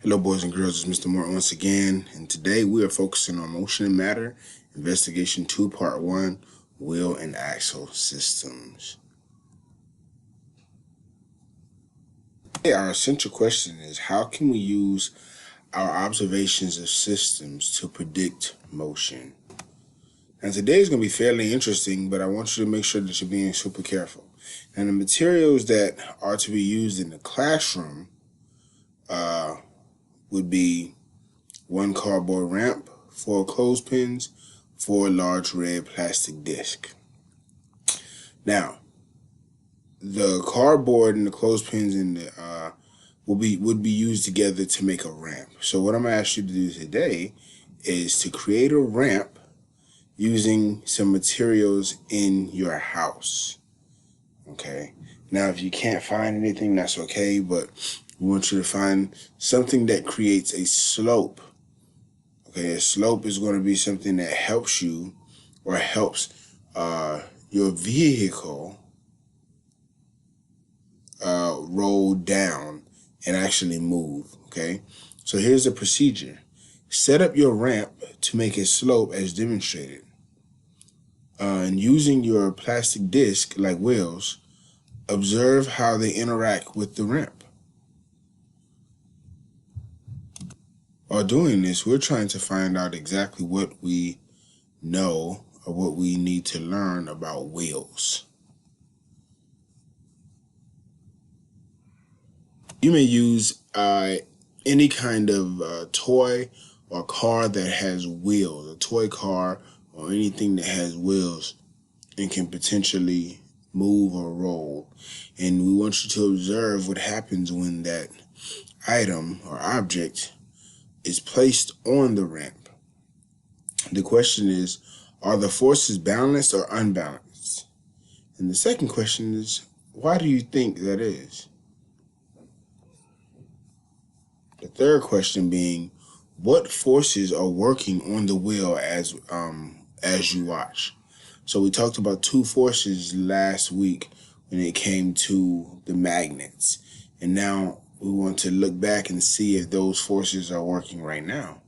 Hello, boys and girls. It's Mr. Morton once again, and today we are focusing on motion and matter, Investigation 2, Part 1, Wheel and Axle Systems. Today, our essential question is, how can we use our observations of systems to predict motion? Now, today is going to be fairly interesting, but I want you to make sure that you're being super careful. And the materials that are to be used in the classroom would be 1 cardboard ramp, 4 clothespins, 4 large red plastic discs. Now, the cardboard and the clothespins and the would be used together to make a ramp. So what I'm gonna ask you to do today is to create a ramp using some materials in your house. Okay. Now, if you can't find anything, that's okay, but we want you to find something that creates a slope. Okay, a slope is going to be something that helps you or helps your vehicle roll down and actually move. Okay, so here's the procedure. Set up your ramp to make a slope as demonstrated. And using your plastic disc like wheels, observe how they interact with the ramp. While doing this, we're trying to find out exactly what we know or what we need to learn about wheels. You may use any kind of toy or car that has wheels, a toy car or anything that has wheels and can potentially move or roll. And we want you to observe what happens when that item or object is placed on the ramp. The question is, are the forces balanced or unbalanced? And the second question is, why do you think that is? The third question being, what forces are working on the wheel as you watch? So we talked about 2 forces last week when it came to the magnets. And now we want to look back and see if those forces are working right now.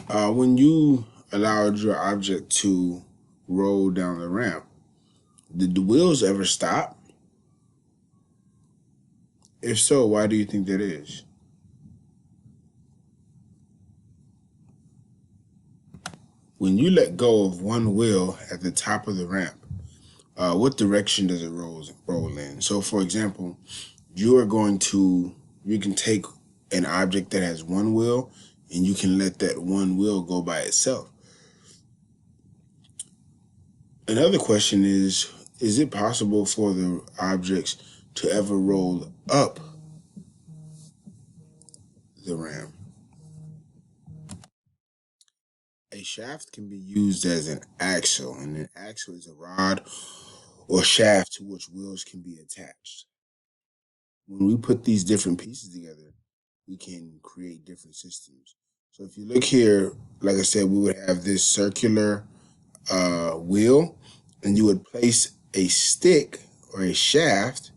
When you allowed your object to roll down the ramp, did the wheels ever stop? If so, why do you think that is? When you let go of one wheel at the top of the ramp, what direction does it roll in? So for example, you can take an object that has one wheel and you can let that one wheel go by itself. Another question is it possible for the objects to ever roll up the ramp? A shaft can be used as an axle, and an axle is a rod or shaft to which wheels can be attached. When we put these different pieces together, we can create different systems. So if you look here, like I said, we would have this circular wheel, and you would place a stick or a shaft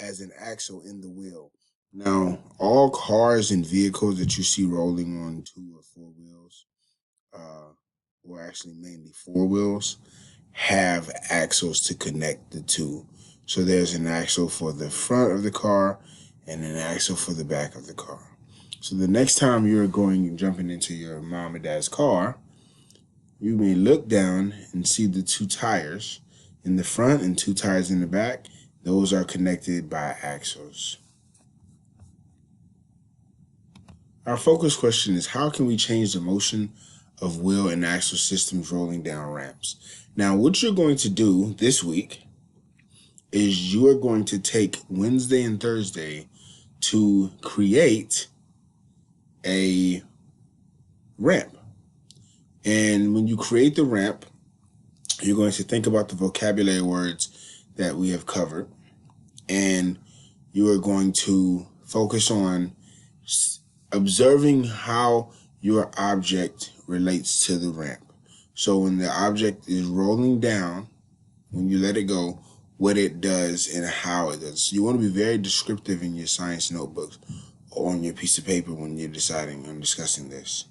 as an axle in the wheel. Now, all cars and vehicles that you see rolling on 2 or 4 wheels, or actually mainly 4 wheels, have axles to connect the two. So there's an axle for the front of the car and an axle for the back of the car. So the next time you're jumping into your mom and dad's car, you may look down and see the 2 tires in the front and 2 tires in the back. Those are connected by axles. Our focus question is, how can we change the motion of wheel and axle systems rolling down ramps? Now, what you're going to do this week is you are going to take Wednesday and Thursday to create a ramp. And when you create the ramp, you're going to think about the vocabulary words that we have covered, and you are going to focus on observing how your object relates to the ramp. So when the object is rolling down, when you let it go, what it does and how it does. So you want to be very descriptive in your science notebooks on your piece of paper when you're deciding and discussing this.